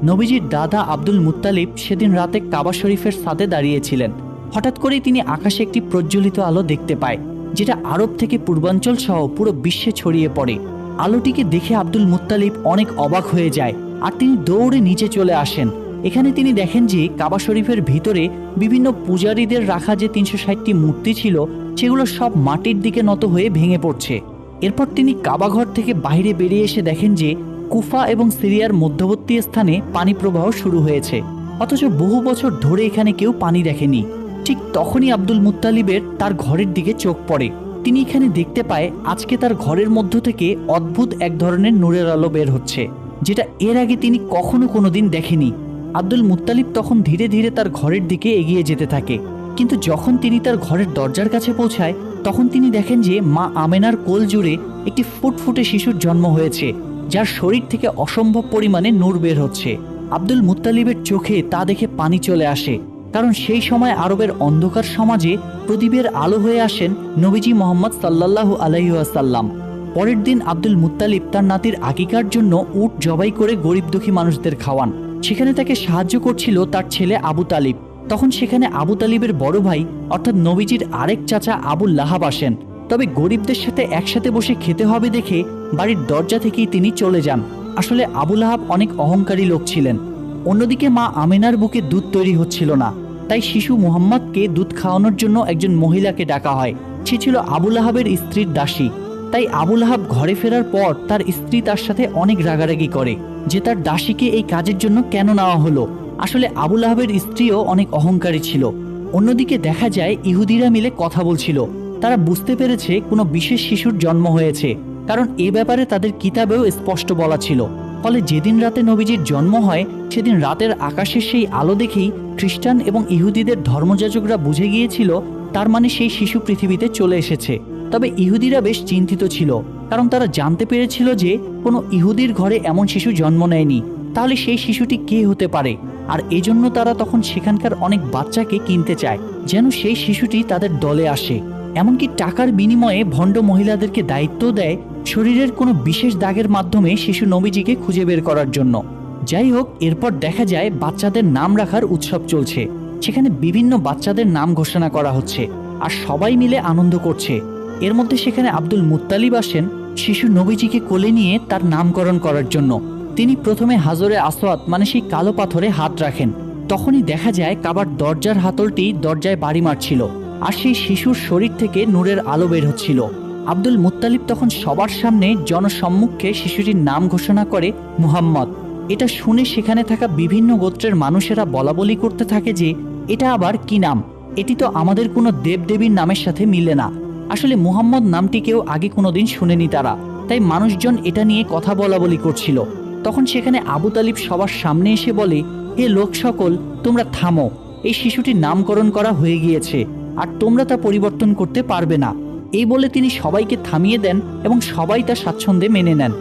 নবীজির দাদা Abdul Muttalib সেদিন রাতে কাবা শরীফের ছাদে দাঁড়িয়েছিলেন। হঠাৎ করেই তিনি আকাশে একটি প্রজ্বলিত আলো দেখতে পায়, যেটা আরব থেকে পূর্বাঞ্চল সহ পুরো বিশ্বে ছড়িয়ে পড়ে। আলোটিকে দেখে আব্দুল মুত্তালিব অনেক অবাক হয়ে যায়, আর তিনি দৌড়ে নিচে চলে আসেন। এখানে তিনি দেখেন যে কাবা শরীফের ভিতরে বিভিন্ন পূজারীদের রাখা যে ৩৬০টি মূর্তি ছিল, সেগুলো সব মাটির দিকে নত হয়ে ভেঙে পড়ছে। এরপর তিনি কাবাঘর থেকে বাইরে বেরিয়ে এসে দেখেন যে কুফা এবং সিরিয়ার মধ্যবর্তী স্থানে পানি প্রবাহ শুরু হয়েছে, অথচ বহু বছর ধরে এখানে কেউ পানি দেখেনি। ঠিক তখনই আব্দুল মুত্তালিবের তার ঘরের দিকে চোখ পড়ে। তিনি এখানে দেখতে পায় আজকে তার ঘরের মধ্য থেকে অদ্ভুত এক ধরনের নূরের আলো বের হচ্ছে, যেটা এর আগে তিনি কখনো কোনোদিন দেখেনি। আব্দুল মুত্তালিব তখন ধীরে ধীরে তার ঘরের দিকে এগিয়ে যেতে থাকে, কিন্তু যখন তিনি তার ঘরের দরজার কাছে পৌঁছায় তখন তিনি দেখেন যে মা আমেনার কোল জুড়ে একটি ফুটফুটে শিশুর জন্ম হয়েছে, যার শরীর থেকে অসম্ভব পরিমাণে নূর বের হচ্ছে। আব্দুল মুত্তালিবের চোখে তা দেখে পানি চলে আসে, কারণ সেই সময় আরবের অন্ধকার সমাজে প্রদীপের আলো হয়ে আসেন নবীজি মোহাম্মদ সাল্লাল্লাহু আলাইহি ওয়াসাল্লাম। পরের দিন আব্দুল মুত্তালিব তার নাতির আকিকার জন্য উট জবাই করে গরিব দুঃখী মানুষদের খাওয়ান। সেখানে তাকে সাহায্য করছিল তার ছেলে আবু তালিব। তখন সেখানে আবু তালিবের বড় ভাই অর্থাৎ নবীজির আরেক চাচা আবুল লাহাব আসেন। তবে গরিবদের সাথে একসাথে বসে খেতে হবে দেখে বাড়ির দরজা থেকেই তিনি চলে যান। আসলে আবু লাহাব অনেক অহংকারী লোক ছিলেন। অন্যদিকে মা আমিনার বুকে দুধ তৈরি হচ্ছিল না, তাই শিশু মুহাম্মদকে দুধ খাওয়ানোর জন্য একজন মহিলাকে ডাকা হয়। সে ছিল আবু লাহাবের স্ত্রীর দাসী। তাই আবু লাহাব ঘরে ফেরার পর তার স্ত্রী তার সাথে অনেক রাগারাগি করে যে তার দাসীকে এই কাজের জন্য কেন নেওয়া হলো। আসলে আবু লাহাবের স্ত্রীও অনেক অহংকারী ছিল। অন্যদিকে দেখা যায় ইহুদিরা মিলে কথা বলছিল। তারা বুঝতে পেরেছে কোনো বিশেষ শিশুর জন্ম হয়েছে, কারণ এ ব্যাপারে তাদের কিতাবেও স্পষ্ট বলা ছিল। ফলে যেদিন রাতে নবীজির জন্ম হয় সেদিন রাতের আকাশের সেই আলো দেখেই খ্রিস্টান এবং ইহুদিদের ধর্মযাজকরা বুঝে গিয়েছিল তার মানে সেই শিশু পৃথিবীতে চলে এসেছে। তবে ইহুদিরা বেশ চিন্তিত ছিল, কারণ তারা জানতে পেরেছিল যে কোনো ইহুদির ঘরে এমন শিশু জন্ম নেয়নি। তাহলে সেই শিশুটি কে হতে পারে? আর এজন্য তারা তখন সেখানকার অনেক বাচ্চাকে কিনতে চায়, যেন সেই শিশুটি তাদের দলে আসে। এমনকি টাকার বিনিময়ে ভণ্ড মহিলাদেরকে দায়িত্ব দেয় শরীরের কোনো বিশেষ দাগের মাধ্যমে শিশু নবীজিকে খুঁজে বের করার জন্য। যাই হোক, এরপর দেখা যায় বাচ্চাদের নাম রাখার উৎসব চলছে। সেখানে বিভিন্ন বাচ্চাদের নাম ঘোষণা করা হচ্ছে আর সবাই মিলে আনন্দ করছে। এর মধ্যে সেখানে আব্দুল মুত্তালিব আসেন শিশু নবীজিকে কোলে নিয়ে তার নামকরণ করার জন্য। তিনি প্রথমে হাজরে আসওয়াদ মানে সেই কালো পাথরে হাত রাখেন। তখনই দেখা যায় কাবার দরজার হাতলটি দরজায় বাড়ি মারছিল, আর সেই শিশুর শরীর থেকে নূরের আলো বের হচ্ছিল। আব্দুল মুত্তালিব তখন সবার সামনে জনসম্মুখে শিশুটির নাম ঘোষণা করে মুহাম্মদ। এটা শুনে সেখানে থাকা বিভিন্ন গোত্রের মানুষেরা বলাবলি করতে থাকে যে এটা আবার কি নাম, এটি তো আমাদের কোনো দেবদেবীর নামের সাথে মিলে না। আসলে মুহাম্মদ নামটি কেউ আগে কোনোদিন শুনেনি তারা, তাই মানুষজন এটা নিয়ে কথা বলাবলি করছিল। তখন সেখানে আবু তালিব সবার সামনে এসে বলে, হে লোক সকল, তোমরা থামো, এই শিশুটির নামকরণ করা হয়ে গিয়েছে আর তোমরা তা পরিবর্তন করতে পারবে না। এই বলে তিনি সবাইকে থামিয়ে দেন এবং সবাই তা স্বাচ্ছন্দ্যে মেনে নেন।